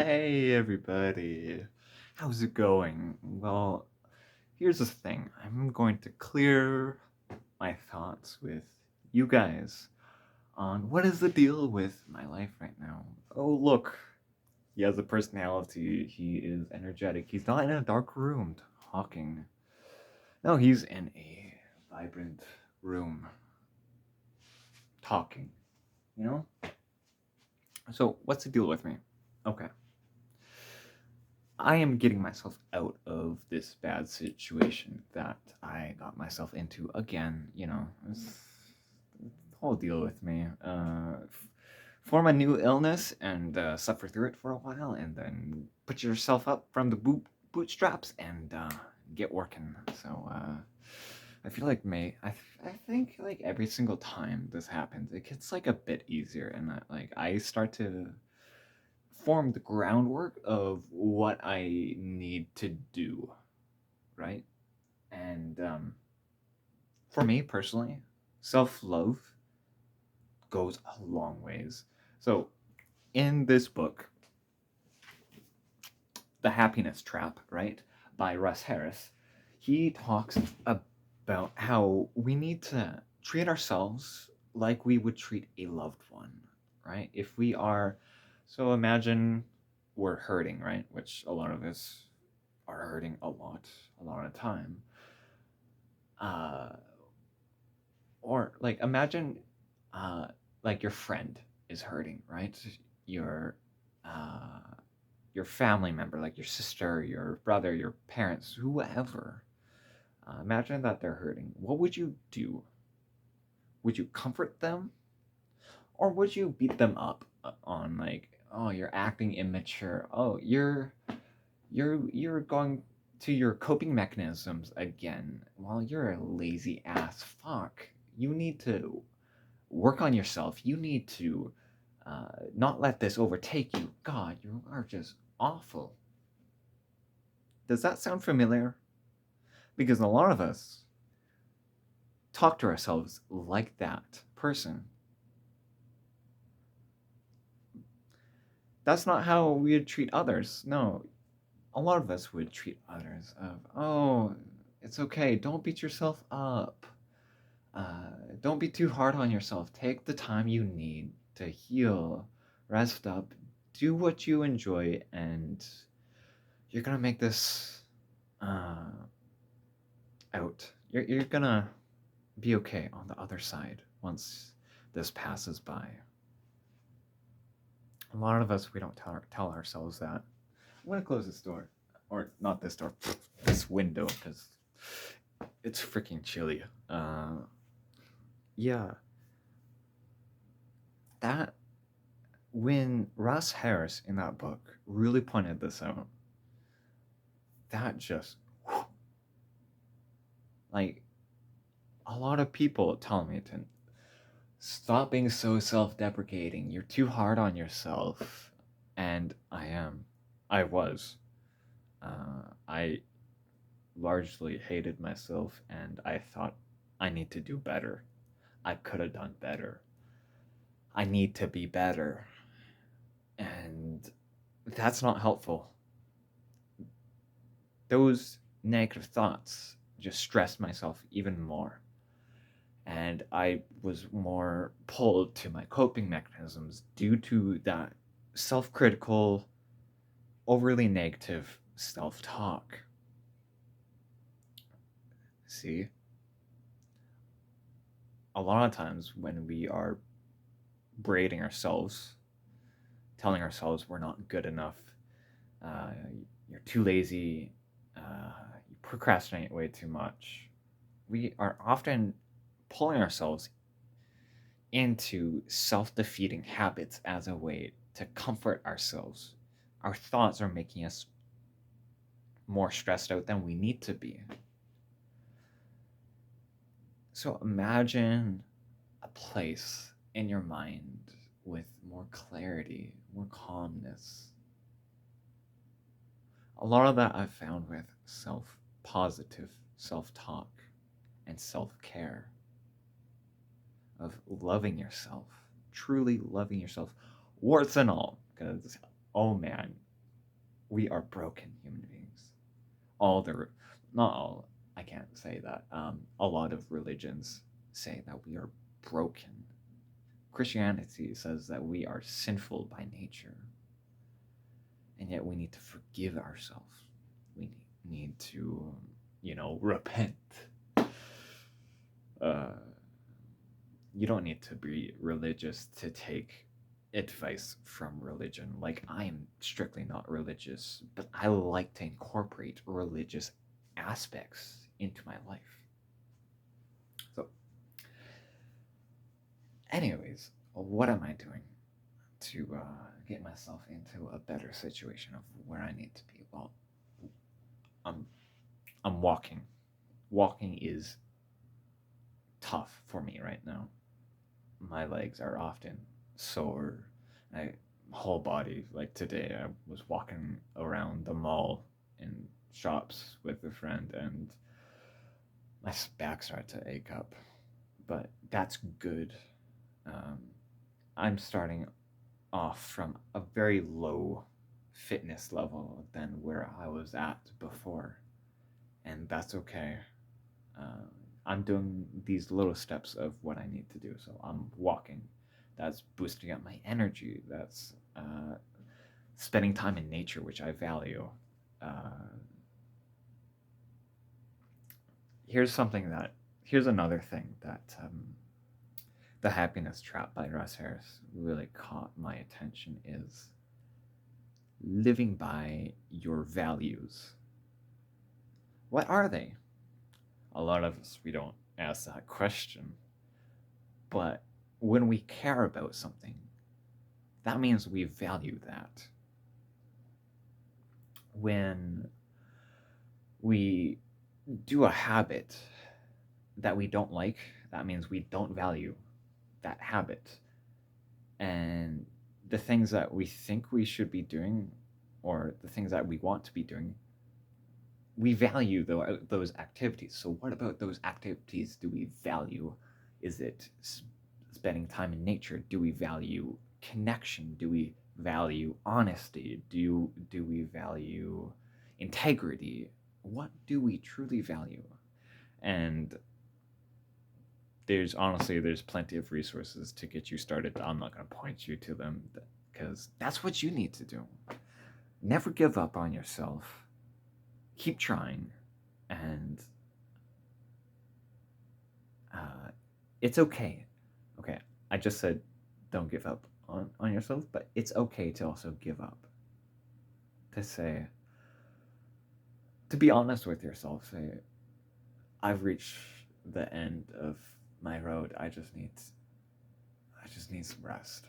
Hey everybody, how's it going? Well, here's the thing. I'm going to clear my thoughts with you guys on what is the deal with my life right now. Oh, look, he has a personality. He is energetic. He's not in a dark room talking. No, he's in a vibrant room talking, you know? So, what's the deal with me? Okay. I am getting myself out of this bad situation that I got myself into again. It's the whole deal with me. Form a new illness and suffer through it for a while, and then put yourself up from the bootstraps and get working. So I feel like I think like every single time this happens, it gets like a bit easier, and I start to form the groundwork of what I need to do, right? And for me personally, self love goes a long ways. So, in this book, The Happiness Trap, right, by Russ Harris, he talks about how we need to treat ourselves like we would treat a loved one, right? If we are, so imagine we're hurting, right? Which a lot of us are hurting a lot of time. Uh, or like imagine, uh, like your friend is hurting, right? Your, uh, your family member, like your sister, your brother, your parents, whoever. Imagine that they're hurting. What would you do? Would you comfort them, or would you beat them up on like, oh, you're acting immature. Oh, you're going to your coping mechanisms again. Well, you're a lazy ass fuck. You need to work on yourself. You need to not let this overtake you. God, you are just awful. Does that sound familiar? Because a lot of us talk to ourselves like that person. That's not how we would treat others. No, a lot of us would treat others of, oh, it's okay. Don't beat yourself up. Don't be too hard on yourself. Take the time you need to heal, rest up, do what you enjoy, and you're gonna make this uh, out. You're gonna be okay on the other side once this passes by. A lot of us, we don't tell ourselves that. I'm gonna close this door. Or not this door, this window, because it's freaking chilly. Yeah, that when Russ Harris in that book really pointed this out, that just like a lot of people tell me to stop being so self-deprecating. You're too hard on yourself, and I am. I was. I largely hated myself, and I thought I need to do better. I could have done better. I need to be better, and that's not helpful. Those negative thoughts just stressed myself even more. And I was more pulled to my coping mechanisms due to that self critical, overly negative self talk. See, a lot of times when we are berating ourselves, telling ourselves we're not good enough, uh, you're too lazy, you procrastinate way too much, we are often pulling ourselves into self defeating habits as a way to comfort ourselves. Our thoughts are making us more stressed out than we need to be. So imagine a place in your mind with more clarity, more calmness. A lot of that I've found with positive self talk and self care, of loving yourself, truly loving yourself, warts and all. Because, oh man, we are broken human beings. All the, not all, I can't say that. A lot of religions say that we are broken. Christianity says that we are sinful by nature, and yet we need to forgive ourselves. We need to, repent. Uh, you don't need to be religious to take advice from religion. Like, I am strictly not religious, but I like to incorporate religious aspects into my life. So, anyways, what am I doing to get myself into a better situation of where I need to be? Well, I'm I'm walking. Walking is tough for me right now. My legs are often sore. My whole body, like today, I was walking around the mall in shops with a friend, and my back started to ache up. But that's good. Um, I'm starting off from a very low fitness level than where I was at before, and that's okay. Uh, I'm doing these little steps of what I need to do. So I'm walking. That's boosting up my energy. That's spending time in nature, which I value. Uh, here's another thing that The Happiness Trap by Russ Harris really caught my attention is living by your values. What are they? A lot of us, we don't ask that question. But when we care about something, that means we value that. When we do a habit that we don't like, that means we don't value that habit. And the things that we think we should be doing, or the things that we want to be doing, we value those activities. So, what about those activities do we value? Is it spending time in nature? Do we value connection? Do we value honesty? Do we value integrity? What do we truly value? And there's plenty of resources to get you started. I'm not going to point you to them because that's what you need to do. Never give up on yourself. Keep trying, and it's okay. Okay, I just said don't give up on yourself, but it's okay to also give up. To be honest with yourself, say, I've reached the end of my road. I just need some rest.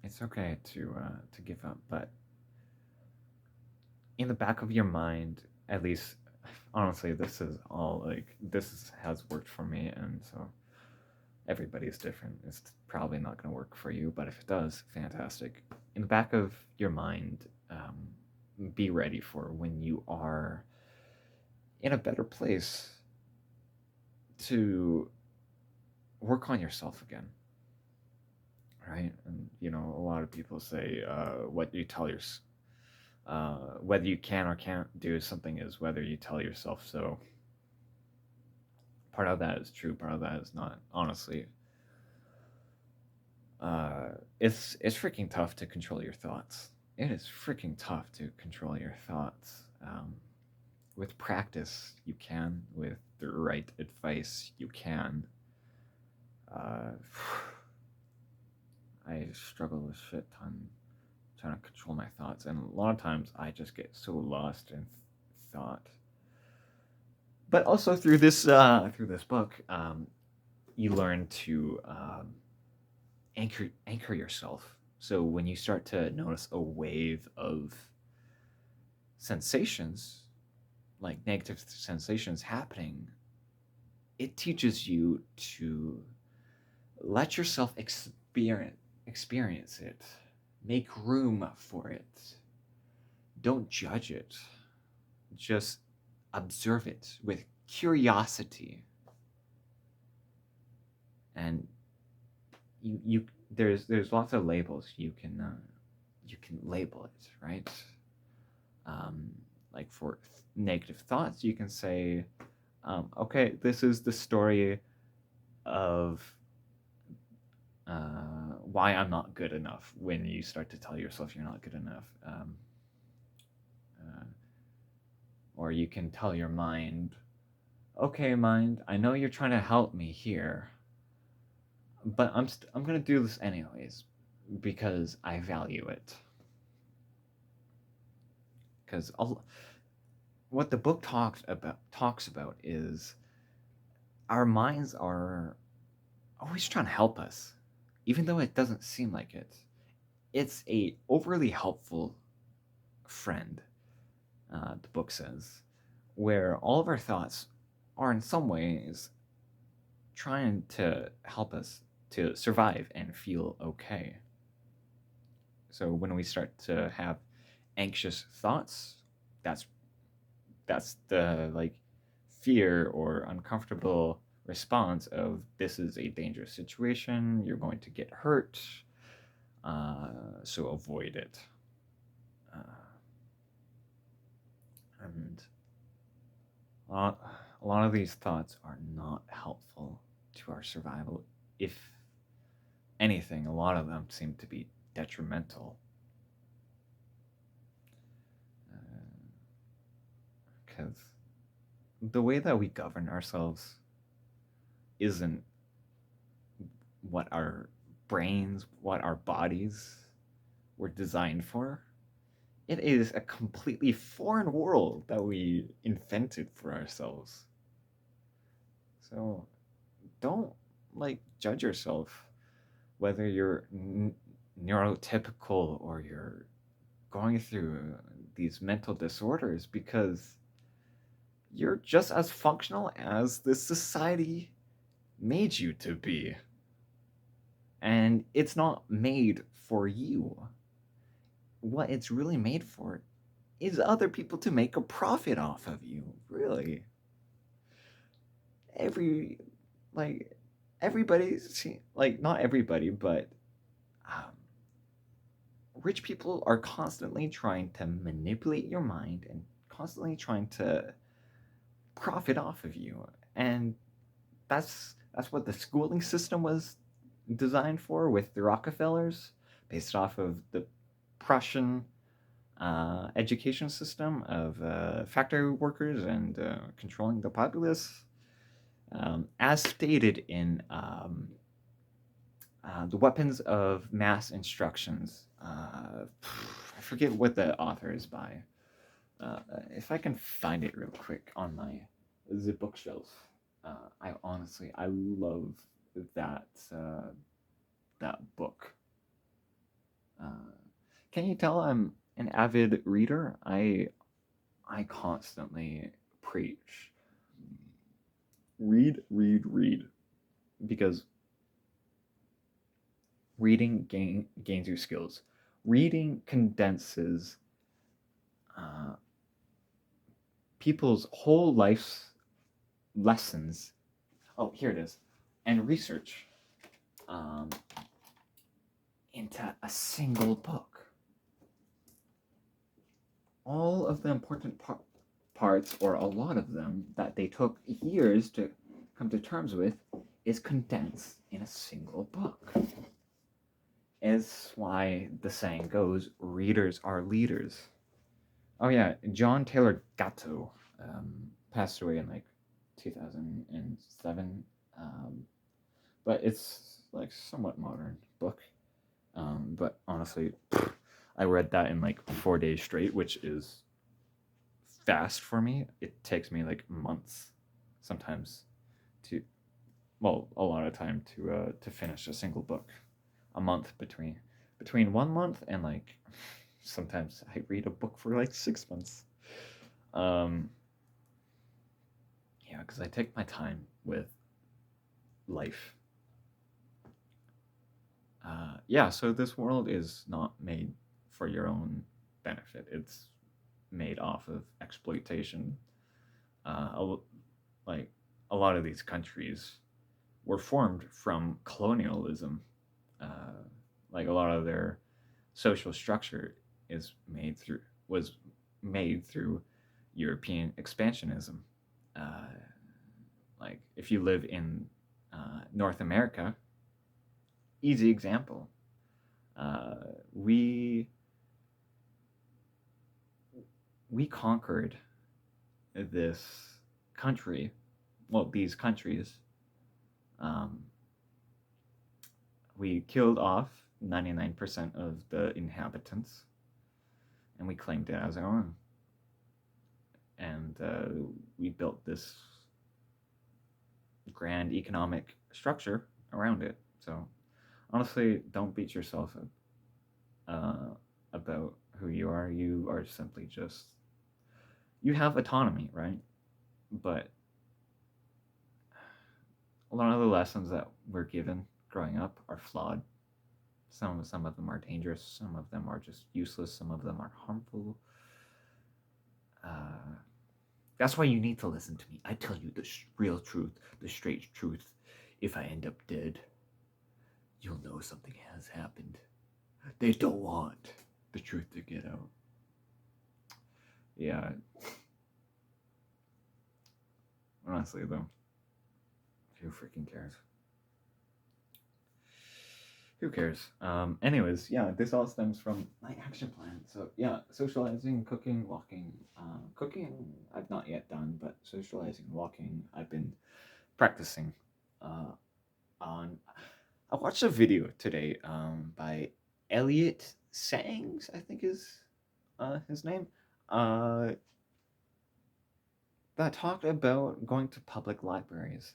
It's okay to give up, but in the back of your mind, at least, honestly, this has worked for me, and so everybody's different. It's probably not going to work for you, but if it does, fantastic. In the back of your mind, be ready for when you are in a better place to work on yourself again, right? And a lot of people say what you tell yourself. Whether you can or can't do something is whether you tell yourself so. Part of that is true, part of that is not. Honestly, it's freaking tough to control your thoughts. It is freaking tough to control your thoughts. With practice, you can. With the right advice, you can. I struggle a shit ton trying to control my thoughts, and a lot of times I just get so lost in thought. But also through this book, you learn to anchor yourself. So when you start to notice a wave of sensations, like negative sensations happening, it teaches you to let yourself experience it. Make room for it. Don't judge it. Just observe it with curiosity. And there's lots of labels you can you can label it, right? Um, like for negative thoughts, you can say, okay, this is the story of why I'm not good enough. When you start to tell yourself you're not good enough, uh, or you can tell your mind, okay, mind, I know you're trying to help me here, but I'm gonna do this anyways because I value it. Because what the book talks about is our minds are always trying to help us, even though it doesn't seem like it. It's a overly helpful friend, the book says, where all of our thoughts are in some ways trying to help us to survive and feel okay. So when we start to have anxious thoughts, that's the like fear or uncomfortable response of this is a dangerous situation, you're going to get hurt, so avoid it. Uh, and a lot of these thoughts are not helpful to our survival. If anything, a lot of them seem to be detrimental. Because the way that we govern ourselves isn't what our brains, what our bodies were designed for. It is a completely foreign world that we invented for ourselves. So don't like judge yourself whether you're neurotypical or you're going through these mental disorders, because you're just as functional as this society made you to be. And it's not made for you. What it's really made for is other people to make a profit off of you, really. Every, like, everybody, like, not everybody, but um, rich people are constantly trying to manipulate your mind and constantly trying to profit off of you. And that's what the schooling system was designed for, with the Rockefellers, based off of the Prussian education system of factory workers and controlling the populace, as stated in the Weapons of Mass Instructions. I forget what the author is by. If I can find it real quick on the bookshelf, I love that that book. Uh, can you tell I'm an avid reader? I constantly preach read, because reading gains you skills. Reading condenses people's whole life's lessons. Oh, here it is. And research um, into a single book. All of the important parts, or a lot of them, that they took years to come to terms with, is condensed in a single book. Is why the saying goes, readers are leaders. Oh yeah, John Taylor Gatto passed away in like 2007, but it's like somewhat modern book. But honestly, I read that in like 4 days straight, which is fast for me. It takes me like months, sometimes, to, well, a lot of time to finish a single book. A month between 1 month and like sometimes I read a book for like 6 months. Um, yeah, because I take my time with life. Yeah, so this world is not made for your own benefit. It's made off of exploitation. Like a lot of these countries were formed from colonialism. Like a lot of their social structure is made through was made through European expansionism. Uh, like if you live in North America, easy example. Uh, we we conquered this country, well, these countries. Um, we killed off 99% of the inhabitants, and we claimed it as our own. And we built this grand economic structure around it. So honestly, don't beat yourself up about who you are. You are simply just, you have autonomy, right? But a lot of the lessons that we're given growing up are flawed. Some of them are dangerous. Some of them are just useless. Some of them are harmful. Uh, that's why you need to listen to me. I tell you the real truth, the straight truth. If I end up dead, you'll know something has happened. They don't want the truth to get out. Yeah. Honestly, though, who freaking cares? Who cares? Anyways, yeah, this all stems from my action plan. So yeah, socializing, cooking, walking. Cooking, I've not yet done, but socializing, walking, I've been practicing. Uh, on, I watched a video today by Elliot Sangs, I think is his name. Uh, that talked about going to public libraries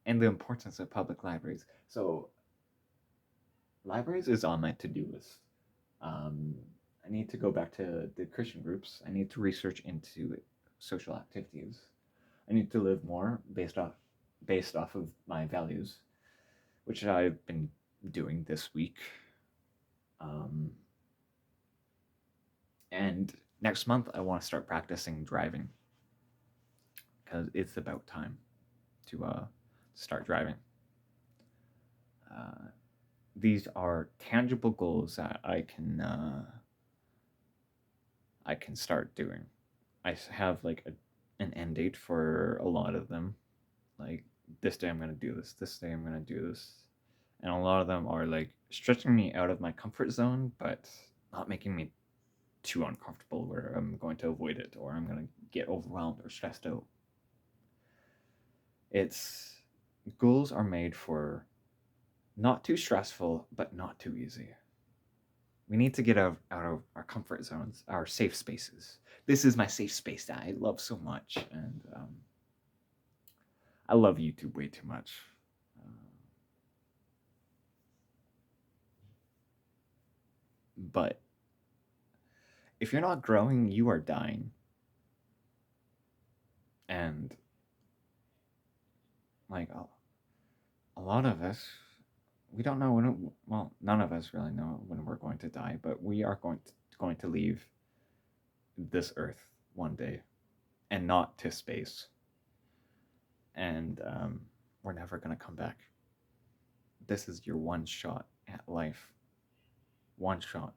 and the importance of public libraries. So libraries is on my to-do list. Um, I need to go back to the Christian groups. I need to research into social activities. I need to live more based off of my values, which I've been doing this week. Um, and next month, I want to start practicing driving because it's about time to start driving. Uh, these are tangible goals that I can start doing. I have like an end date for a lot of them. Like this day I'm gonna do this. This day I'm gonna do this, and a lot of them are like stretching me out of my comfort zone, but not making me too uncomfortable where I'm going to avoid it or I'm gonna get overwhelmed or stressed out. It's goals are made for not too stressful, but not too easy. We need to get out of our comfort zones, our safe spaces. This is my safe space that I love so much, and I love YouTube way too much. Uh, but if you're not growing, you are dying. And like a lot of us, we don't know when. Well, none of us really know when we're going to die, but we are going to leave this Earth one day, and not to space. And we're never gonna come back. This is your one shot at life. One shot.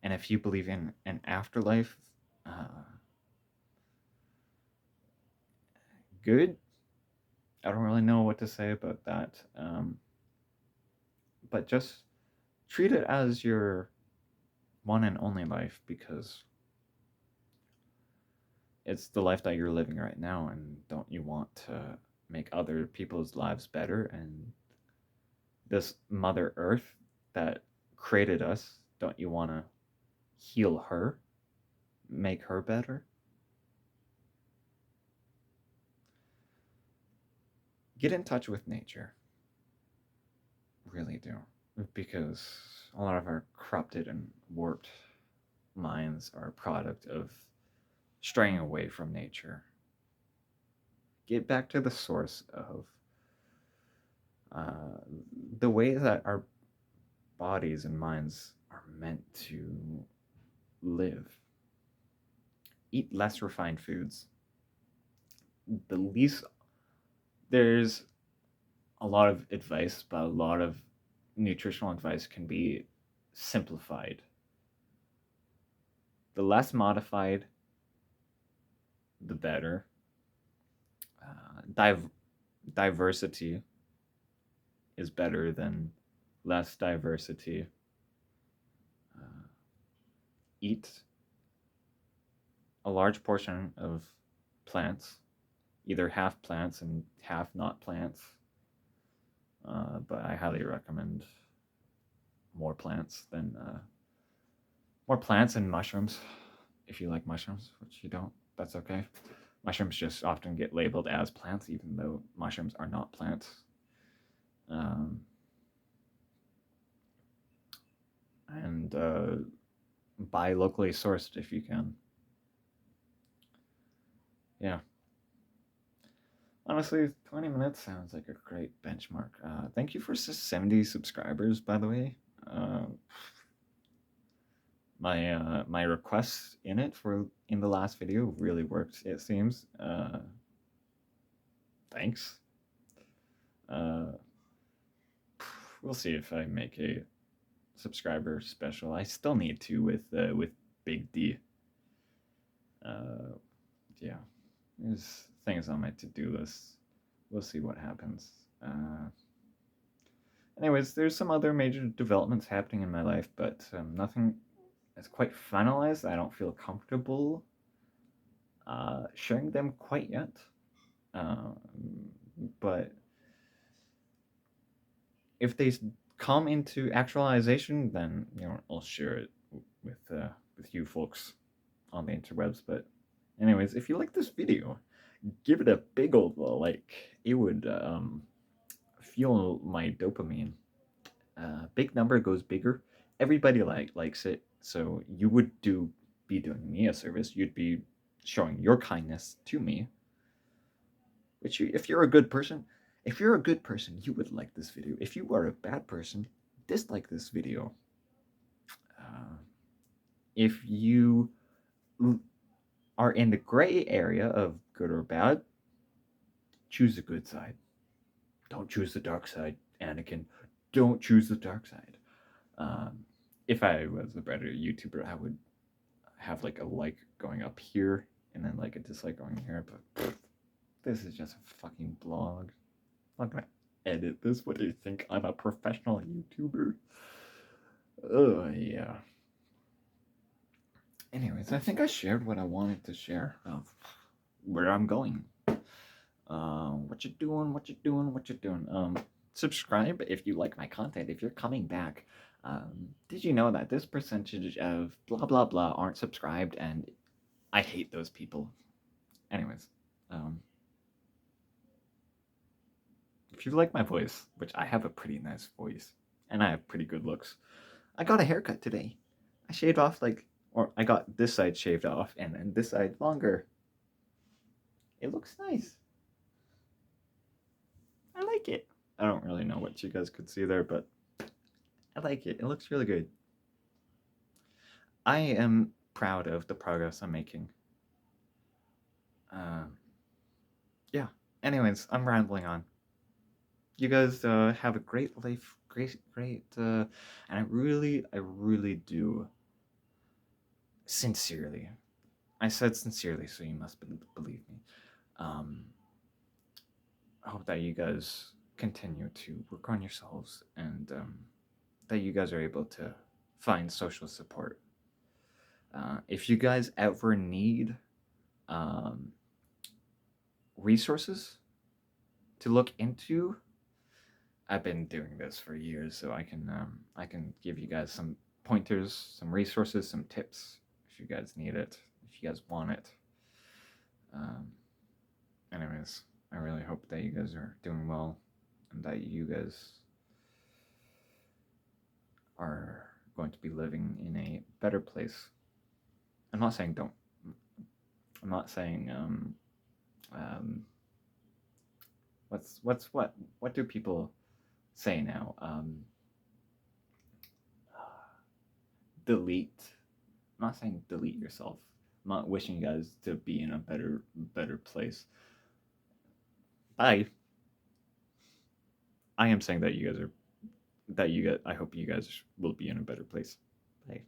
And if you believe in an afterlife, good. I don't really know what to say about that. But just treat it as your one and only life because it's the life that you're living right now. And don't you want to make other people's lives better? And this Mother Earth that created us, don't you want to heal her, make her better? Get in touch with nature. Really do. Because a lot of our corrupted and warped minds are a product of straying away from nature. Get back to the source of uh, the way that our bodies and minds are meant to live. Eat less refined foods. The least, there's a lot of advice, but a lot of nutritional advice can be simplified. The less modified, the better. Diversity is better than less diversity. Eat a large portion of plants, either half plants and half not plants. But I highly recommend more plants and mushrooms. If you like mushrooms, which you don't, that's okay. Mushrooms just often get labeled as plants, even though mushrooms are not plants. And buy locally sourced if you can. Yeah. Honestly, 20 minutes sounds like a great benchmark. Thank you for 70 subscribers, by the way. My request in the last video really worked, it seems. Thanks. We'll see if I make a subscriber special. I still need to with Big D. Yeah, there's things on my to-do list. We'll see what happens. Anyways, there's some other major developments happening in my life, but nothing is quite finalized. I don't feel comfortable sharing them quite yet. But if they come into actualization, then I'll share it with you folks on the interwebs. But anyways, if you like this video, give it a big old like. It would fuel my dopamine. Big number goes bigger. Everybody likes it, so you would be doing me a service. You'd be showing your kindness to me. Which if you're a good person, you would like this video. If you are a bad person, dislike this video. If you are in the gray area of good or bad, choose the good side. Don't choose the dark side, Anakin. Don't choose the dark side. If I was a better YouTuber, I would have like a like going up here and then like a dislike going here, but this is just a fucking blog. I'm not gonna edit this. What do you think? I'm a professional YouTuber? Oh, yeah. Anyways, I think I shared what I wanted to share of where I'm going. What you doing? Subscribe if you like my content, if you're coming back. Did you know that this percentage of blah blah blah aren't subscribed, and I hate those people. Anyways, if you like my voice, which I have a pretty nice voice, and I have pretty good looks, I got a haircut today. I shaved off I got this side shaved off and then this side longer. It looks nice. I like it. I don't really know what you guys could see there, but I like it. It looks really good. I am proud of the progress I'm making. Yeah. Anyways, I'm rambling on. You guys have a great life, great, and I really do. Sincerely, I said sincerely, so you must believe me. I hope that you guys continue to work on yourselves and that you guys are able to find social support. If you guys ever need resources to look into, I've been doing this for years, so I can give you guys some pointers, some resources, some tips if you guys need it, if you guys want it. Anyways, I really hope that you guys are doing well and that you guys are going to be living in a better place. I'm not saying don't. I'm not saying what do people say now? Delete. I'm not saying delete yourself. I'm not wishing you guys to be in a better place. Bye. I am saying that you guys are that you get. I hope you guys will be in a better place. Bye.